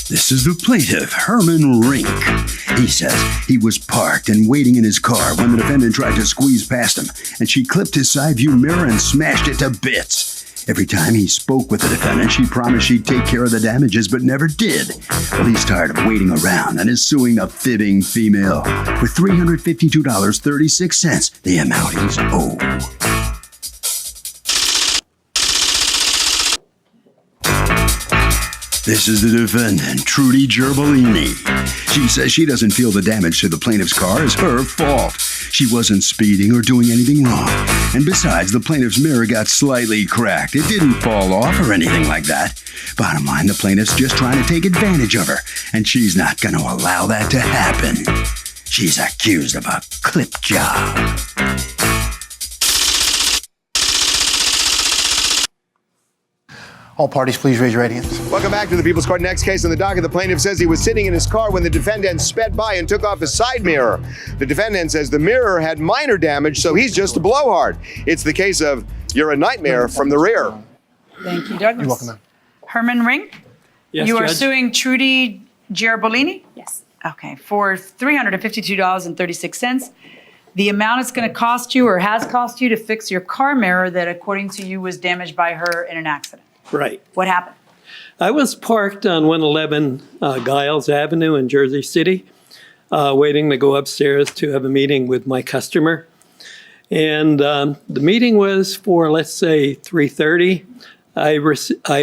This is the plaintiff, Herman Rink. He says he was parked and waiting in his car when the defendant tried to squeeze past him, and she clipped his side view mirror and smashed it to bits. Every time he spoke with the defendant, she promised she'd take care of the damages, but never did. Well, he's tired of waiting around and is suing the fibbing female with $352.36, the amount he's owed. This is the defendant, Trudy Gerbolini. She says she doesn't feel the damage to the plaintiff's car is her fault. She wasn't speeding or doing anything wrong. And besides, the plaintiff's mirror got slightly cracked. It didn't fall off or anything like that. Bottom line, the plaintiff's just trying to take advantage of her, and she's not going to allow that to happen. She's accused of a clip job. All parties, please raise your right hands. Welcome back to the People's Court. Next case on the docket, the plaintiff says he was sitting in his car when the defendant sped by and took off his side mirror. The defendant says the mirror had minor damage, so he's just a blowhard. It's the case of you're a nightmare from the rear. Thank you, Douglas. You're welcome, ma'am. Herman Rink? Yes, You are Judge. suing Trudy Gerbolini? Yes. Okay, for $352.36. The amount it's going to cost you or has cost you to fix your car mirror that, according to you, was damaged by her in an accident. Right. What happened? I was parked on 111 Giles Avenue in Jersey City, waiting to go upstairs to have a meeting with my customer. And the meeting was for, let's say, 3:30. I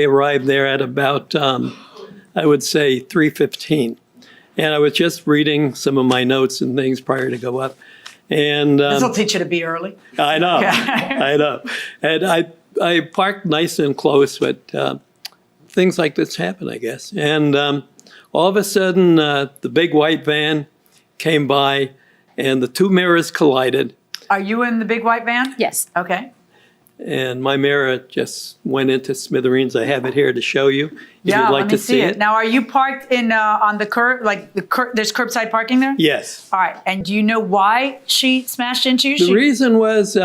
arrived there at about, I would say, 3:15. And I was just reading some of my notes and things prior to go up. And This will teach you to be early. I know, Okay. I know. And I parked nice and close, but things like this happen, I guess. And all of a sudden, the big white van came by, and the two mirrors collided, Are you in the big white van? Yes. Okay. and my mirror just went into smithereens. I have it here to show you. If Yeah, you'd like let me to see it. Now, are you parked in on the curb, like there's curbside parking there? Yes. All right. And do you know why she smashed into you? The reason was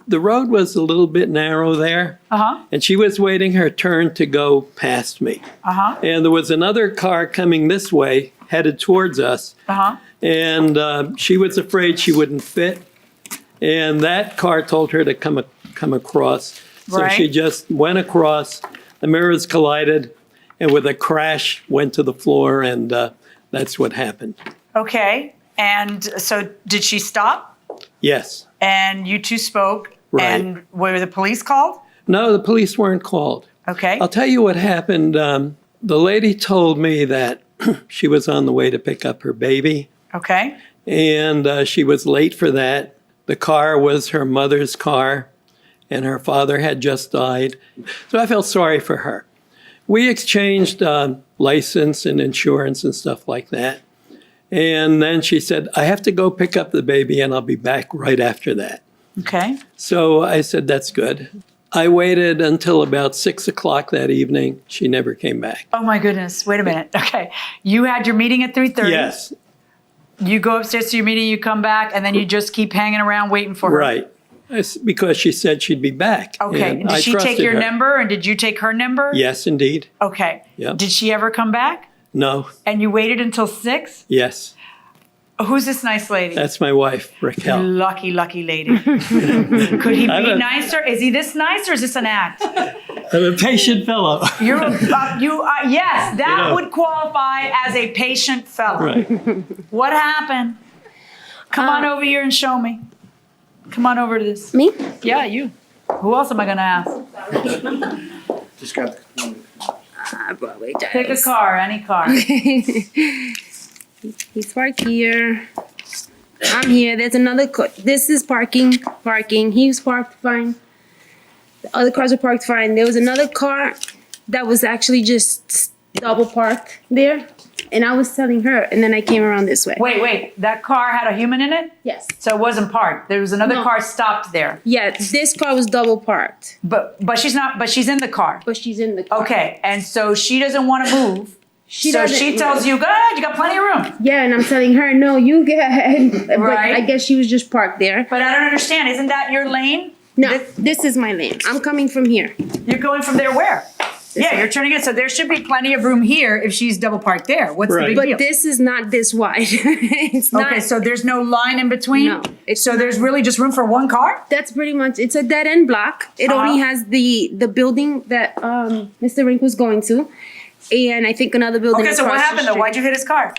the road was a little bit narrow there, Uh-huh. and she was waiting her turn to go past me. Uh-huh. And there was another car coming this way, headed towards us, Uh-huh. and she was afraid she wouldn't fit. And that car told her to come across. So Right. she just went across, the mirrors collided, and with a crash went to the floor, and that's what happened. Okay. And so did she stop? Yes. And you two spoke? Right. And were the police called? No, the police weren't called. Okay. I'll tell you what happened. The lady told me that she was on the way to pick up her baby, Okay. and she was late for that. The car was her mother's car, and her father had just died. So I felt sorry for her. We exchanged license and insurance and stuff like that. And then she said, I have to go pick up the baby, and I'll be back right after that. Okay. So I said, that's good. I waited until about 6 o'clock that evening. She never came back. Oh my goodness. Wait a minute. Okay. You had your meeting at 3:30. Yes, You go upstairs to your meeting, you come back, and then you just keep hanging around waiting for her. right. Because she said she'd be back. Okay. and Did I she take trusted your her. number, and did you take her number? Yes, indeed. Okay. Yep. Did she ever come back? No. And you waited until 6? Yes. Who's this nice lady? That's my wife, Raquel. Lucky, lucky lady. Could he I'm be a- nicer? Is he this nice, or is this an act? I'm a patient fellow. You're yes, that know. would qualify as a patient fellow. Right. What happened? Come on over here and show me. Come on over to this. Me? Yeah, you. Who else am I going to ask? Just grab the. Broadway Pick a car, any car. He's parked here. I'm here. There's another car. This is parking. He was parked fine. The other cars are parked fine. There was another car that was actually just double parked there. And I was telling her, and then I came around this way. Wait. That car had a human in it? Yes. So it wasn't parked. There was another No. car stopped there. Yeah, this car was double parked, But she's not, but she's in the car. but she's in the car. Okay, and so she doesn't want to move. So doesn't- she tells you, go ahead, you got plenty of room. Yeah, and I'm telling her, no, you go ahead. But Right. I guess she was just parked there. But I don't understand. Isn't that your lane? No, this is my lane. I'm coming from here. You're going from there where? Yeah, you're turning it, so there should be plenty of room here if she's double parked there. What's the Right. big But deal? this is not this wide. It's not. Okay, so there's no line in between? No, it's So there's not. really just room for one car? That's pretty much, it's a dead end block. It only has the building that Mr. Rink was going to. And I think another building. Okay, so what across the happened though? street. Why'd you hit his car?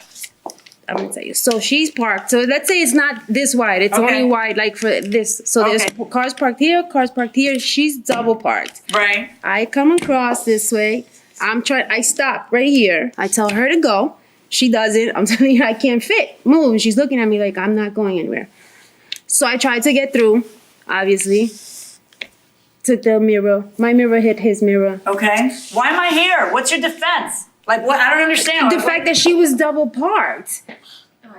I'm gonna tell you. So she's parked. So let's say it's not this wide. It's Okay. only wide like for this. So there's Okay. cars parked here, cars parked here. She's double parked. Right. I come across this way. I stop right here. I tell her to go. She doesn't. I'm telling her I can't fit. Move. And she's looking at me like I'm not going anywhere. So I tried to get through, obviously. Took the mirror. My mirror hit his mirror. Okay. Why am I here? What's your defense? Like what? I don't understand. The fact that she was double parked.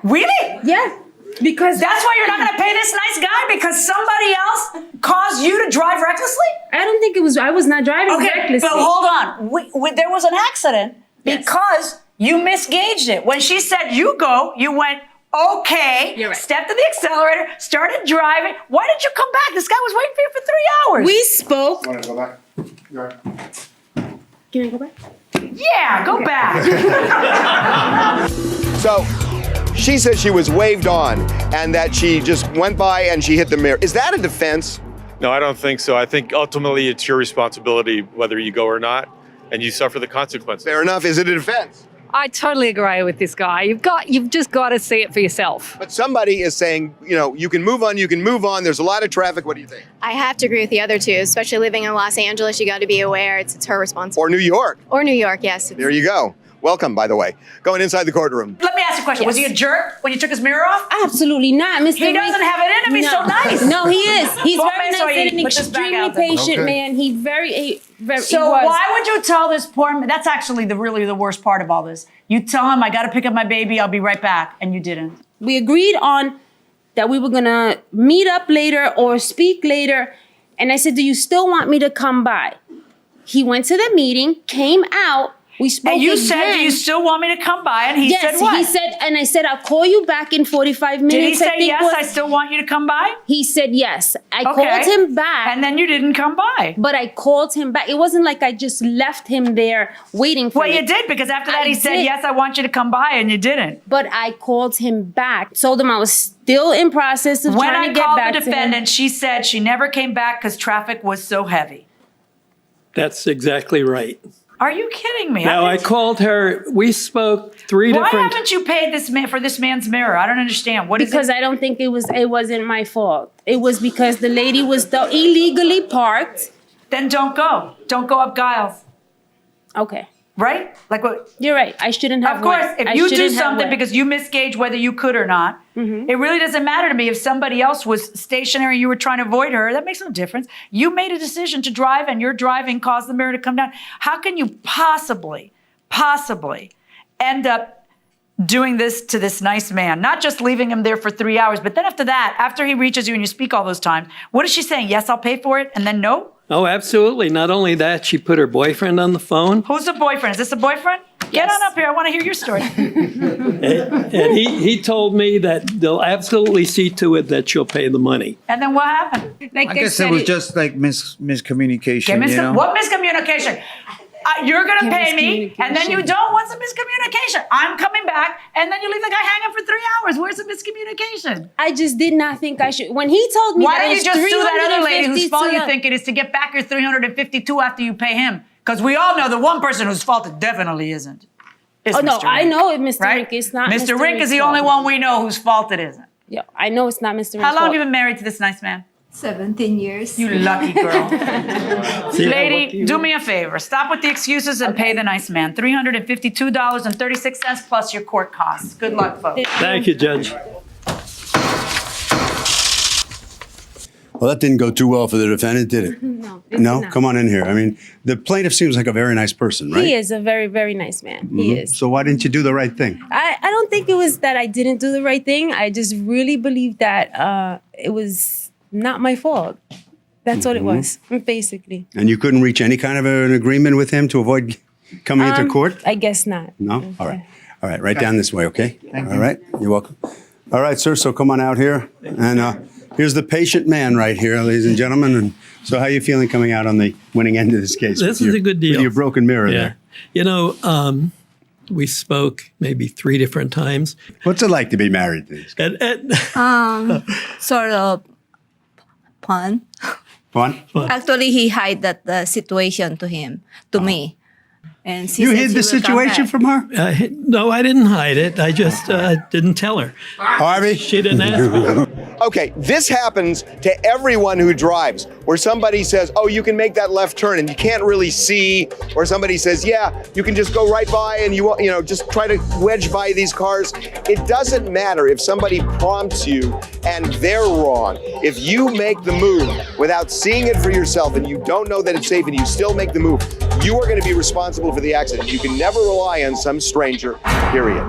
Really? Yeah. Because That's why you're not going to pay this nice guy because somebody else caused you to drive recklessly? I don't think it was, I was not driving Okay, recklessly. but hold on. There was an accident because you misgauged it. When she said you go, you went, okay, You're right. stepped to the accelerator, started driving. Why did you come back? This guy was waiting for you for 3 hours. We spoke. Want to go back? You're right. Can I go back? Yeah, go back. So she says she was waved on and that she just went by and she hit the mirror. Is that a defense? No, I don't think so. I think ultimately it's your responsibility whether you go or not, and you suffer the consequences. Fair enough. Is it a defense? I totally agree with this guy. You've just got to see it for yourself. But somebody is saying, you can move on, There's a lot of traffic. What do you think? I have to agree with the other two, especially living in Los Angeles. You got to be aware it's her responsibility. Or New York. Or New York, yes. There you go. Welcome, by the way. Going inside the courtroom. Let me ask you a question. Was he a jerk when you took his mirror off? Absolutely not, Mr. He doesn't have it in him. He's so nice. No, he is. He's Well, very so nice and an put this back extremely out there. patient Okay. man. He was. So why would you tell this poor man? That's actually really the worst part of all this. You tell him, I got to pick up my baby. I'll be right back. And you didn't. We agreed on that we were gonna meet up later or speak later. And I said, do you still want me to come by? He went to the meeting, came out. We spoke And you again. said, do you still want me to come by? And he Yes, said what? he said, and I said, I'll call you back in 45 minutes. Did he say I think yes, was- I still want you to come by? He said yes. I Okay. called him back. And then you didn't come by. But I called him back. It wasn't like I just left him there waiting for Well, me. you did, because after that I he said, did. yes, I want you to come by, and you didn't. But I called him back. Told him I was still in process of When trying I to get called back the to him. defendant, she said she never came back because traffic was so heavy. That's exactly right. Are you kidding me? Now, I called her. We spoke three Why different. haven't you paid this man for this man's mirror? I don't understand. What is Because it? I don't think it wasn't my fault. It was because the lady was illegally parked. Then don't go. Don't go up Giles. Okay. Right? Like what? You're right. I shouldn't have Of course, went. if I you do shouldn't have something went. because you misgauge whether you could or not, it really doesn't matter to me if somebody else was stationary and you were trying to avoid her. That makes no difference. You made a decision to drive and your driving caused the mirror to come down. How can you possibly end up doing this to this nice man? Not just leaving him there for 3 hours, but then after that, after he reaches you and you speak all those times, what is she saying? Yes, I'll pay for it, and then no? Oh, absolutely. Not only that, she put her boyfriend on the phone, Who's the boyfriend? Is this a boyfriend? Get on up here. I want to hear your story. and he told me that they'll absolutely see to it that she'll pay the money. And then what happened? Like I guess it was just like miscommunication, Okay, you know? What miscommunication? You're going to Yeah, pay me, and then you miscommunication. don't. What's the miscommunication? I'm coming back, and then you leave the guy hanging for 3 hours. Where's the miscommunication? I just did not think I should. When he told me Why that don't it you was just sue that other lady whose 350 fault you to- think it is to get back your 352 after you pay him? Because we all know the one person whose fault it definitely isn't. Is Oh, no, Mr. I Rink, know it, Mr. Right? Rink. It's not Mr. Rink Rink's is the fault. only one we know whose fault it isn't. Yeah, I know it's not Mr. Rink's How long fault. have you been married to this nice man? 17 years. You lucky girl. See how lucky Lady, you do are? me a favor. Stop with the excuses and pay the nice man. $352.36 plus your court costs. Good luck, folks. Thank you, Judge. Well, that didn't go too well for the defendant, did it? No. it No? did not. Come on in here. I mean, the plaintiff seems like a very nice person, right? He is a very, very nice man. He is. So why didn't you do the right thing? I don't think it was that I didn't do the right thing. I just really believe that it was not my fault. That's what it was, basically. And you couldn't reach any kind of an agreement with him to avoid coming into court? I guess not. No? All right. All right, right down this way, okay? All right, you're welcome. All right, sir, so come on out here and Here's the patient man right here, ladies and gentlemen. And so how are you feeling coming out on the winning end of this case? This is a good deal. With your broken mirror there. You know, we spoke maybe 3 different times. What's it like to be married to this guy? Sort of fun. Fun? Actually, he hid that the situation to me. And she You said hid she the will come situation back. from her? No, I didn't hide it. I just didn't tell her. Harvey? She didn't ask me. Okay, this happens to everyone who drives, where somebody says, oh, you can make that left turn and you can't really see, or somebody says, yeah, you can just go right by and you know, just try to wedge by these cars. It doesn't matter if somebody prompts you and they're wrong. If you make the move without seeing it for yourself and you don't know that it's safe and you still make the move, you are going to be responsible for the accident. You can never rely on some stranger, period.